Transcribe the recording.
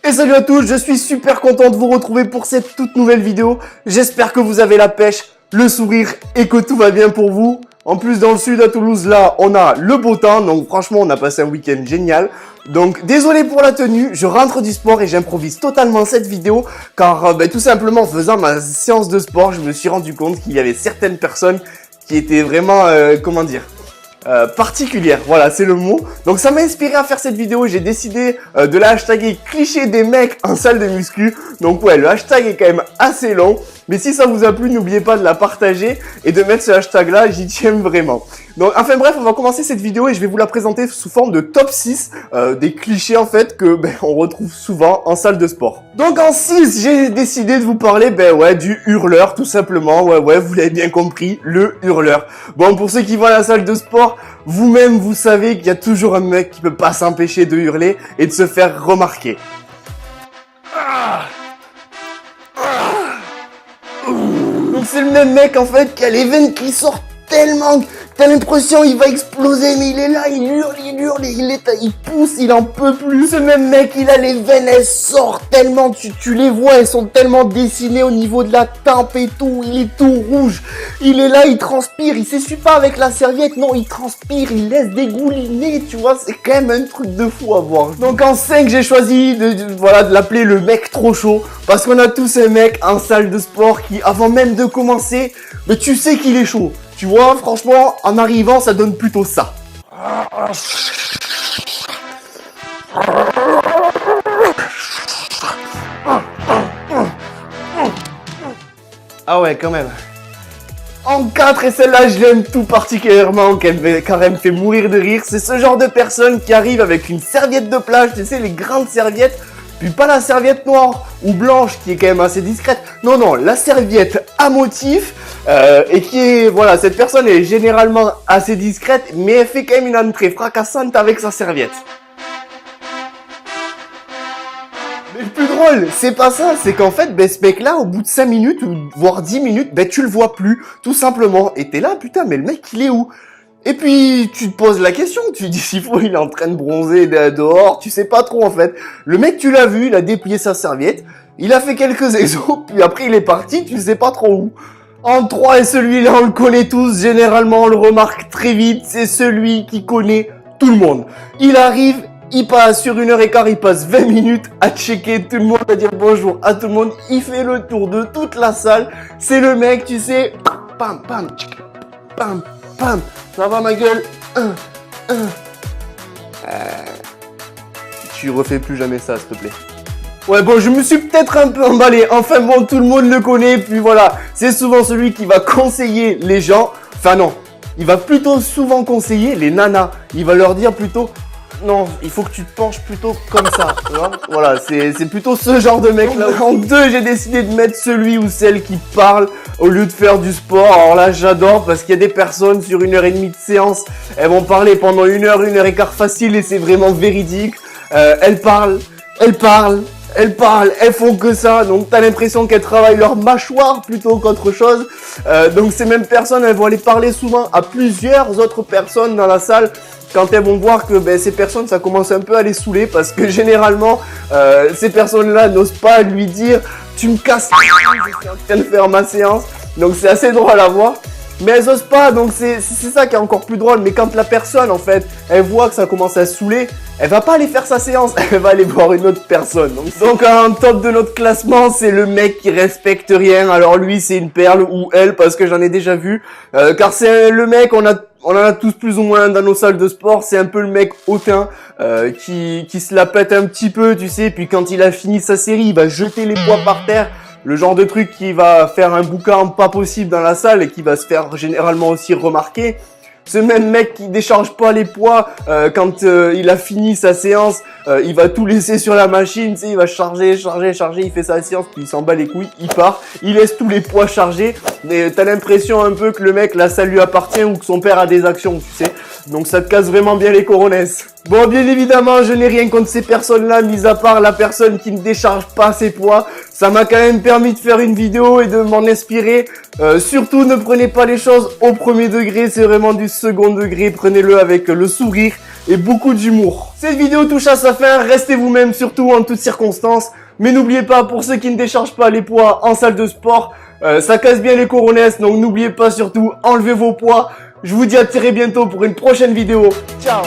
Et salut à tous, je suis super content de vous retrouver pour cette toute nouvelle vidéo. J'espère que vous avez la pêche, le sourire et que tout va bien pour vous. En plus, dans le sud à Toulouse, là, on a le beau temps. Donc franchement, on a passé un week-end génial. Donc désolé pour la tenue, je rentre du sport et j'improvise totalement cette vidéo. Car tout simplement, en faisant ma séance de sport, je me suis rendu compte qu'il y avait certaines personnes qui étaient vraiment, particulière, voilà c'est le mot. Donc ça m'a inspiré à faire cette vidéo et j'ai décidé de la hashtaguer cliché des mecs en salle de muscu. Donc ouais, le hashtag est quand même assez long, mais si ça vous a plu, n'oubliez pas de la partager et de mettre ce hashtag là, j'y tiens vraiment. Donc enfin bref, on va commencer cette vidéo et je vais vous la présenter sous forme de top 6 des clichés en fait que on retrouve souvent en salle de sport. Donc en 6, j'ai décidé de vous parler du hurleur tout simplement. Ouais, vous l'avez bien compris, le hurleur. Bon, pour ceux qui vont à la salle de sport, vous-même vous savez qu'il y a toujours un mec qui peut pas s'empêcher de hurler et de se faire remarquer. Donc c'est le même mec en fait qui a les veines qui sortent tellement, t'as l'impression il va exploser, mais il est là, il hurle, il pousse, il en peut plus. Ce même mec, il a les veines, elles sortent tellement, tu les vois, elles sont tellement dessinées au niveau de la tempe et tout, il est tout rouge. Il est là, il transpire, il s'essuie pas avec la serviette, non, il transpire, il laisse dégouliner, tu vois, c'est quand même un truc de fou à voir. Donc en 5, j'ai choisi de l'appeler le mec trop chaud, parce qu'on a tous un mec en salle de sport qui, avant même de commencer, mais tu sais qu'il est chaud. Tu vois, franchement, en arrivant, ça donne plutôt ça. Ah ouais, quand même. En 4, et celle-là, je l'aime tout particulièrement, car elle me fait mourir de rire. C'est ce genre de personne qui arrive avec une serviette de plage, tu sais, les grandes serviettes. Puis pas la serviette noire ou blanche qui est quand même assez discrète. Non, la serviette à motif et qui est, voilà, cette personne est généralement assez discrète, mais elle fait quand même une entrée fracassante avec sa serviette. Mais le plus drôle, c'est pas ça, c'est qu'en fait, ce mec-là, au bout de 5 minutes, ou voire 10 minutes, tu le vois plus, tout simplement. Et t'es là, putain, mais le mec, il est où ? Et puis, tu te poses la question, tu te dis s'il faut, il est en train de bronzer dehors, tu sais pas trop en fait. Le mec, tu l'as vu, il a déplié sa serviette, il a fait quelques exos, puis après il est parti, tu sais pas trop où. En 3, et celui-là, on le connaît tous, généralement on le remarque très vite, c'est celui qui connaît tout le monde. Il arrive, il passe sur 1h15, il passe 20 minutes à checker tout le monde, à dire bonjour à tout le monde, il fait le tour de toute la salle, c'est le mec, tu sais, pam, pam, pam, pam. Ça va ma gueule? Tu refais plus jamais ça, s'il te plaît. Ouais, bon, je me suis peut-être un peu emballé. Enfin bon, tout le monde le connaît. Puis voilà, c'est souvent celui qui va conseiller les gens. Enfin non, il va plutôt souvent conseiller les nanas. Il va leur dire plutôt... Non, il faut que tu te penches plutôt comme ça, tu vois. Voilà, c'est plutôt ce genre de mec là. En 2, j'ai décidé de mettre celui ou celle qui parle au lieu de faire du sport. Alors là, j'adore parce qu'il y a des personnes sur 1h30 de séance, elles vont parler pendant 1h, 1h15 facile et c'est vraiment véridique. Elles parlent, elles font que ça, donc t'as l'impression qu'elles travaillent leur mâchoire plutôt qu'autre chose. Donc ces mêmes personnes, elles vont aller parler souvent à plusieurs autres personnes dans la salle. Quand elles vont voir que ces personnes, ça commence un peu à les saouler parce que généralement, ces personnes-là n'osent pas lui dire « Tu me casses, je suis en train de faire ma séance ». Donc c'est assez drôle à voir. Mais elles osent pas, donc c'est ça qui est encore plus drôle. Mais quand la personne, en fait, elle voit que ça commence à saouler, elle va pas aller faire sa séance, elle va aller voir une autre personne. Donc en top de notre classement, c'est le mec qui respecte rien. Alors lui, c'est une perle, ou elle, parce que j'en ai déjà vu. Car c'est le mec, on en a tous plus ou moins dans nos salles de sport. C'est un peu le mec hautain qui se la pète un petit peu, tu sais. Puis quand il a fini sa série, il va jeter les poids par terre. Le genre de truc qui va faire un boucan pas possible dans la salle et qui va se faire généralement aussi remarquer. Ce même mec qui décharge pas les poids quand il a fini sa séance, il va tout laisser sur la machine, tu sais, il va charger, il fait sa séance, puis il s'en bat les couilles, il part, il laisse tous les poids chargés, et t'as l'impression un peu que le mec, la salle lui appartient ou que son père a des actions, tu sais. Donc ça te casse vraiment bien les coronesses. Bon, bien évidemment, je n'ai rien contre ces personnes-là, mis à part la personne qui ne décharge pas ses poids. Ça m'a quand même permis de faire une vidéo et de m'en inspirer. Surtout, ne prenez pas les choses au premier degré, c'est vraiment du second degré. Prenez-le avec le sourire et beaucoup d'humour. Cette vidéo touche à sa fin, restez vous-même surtout en toutes circonstances. Mais n'oubliez pas, pour ceux qui ne déchargent pas les poids en salle de sport, ça casse bien les coronesses, donc n'oubliez pas surtout, enlevez vos poids. Je vous dis à très bientôt pour une prochaine vidéo. Ciao!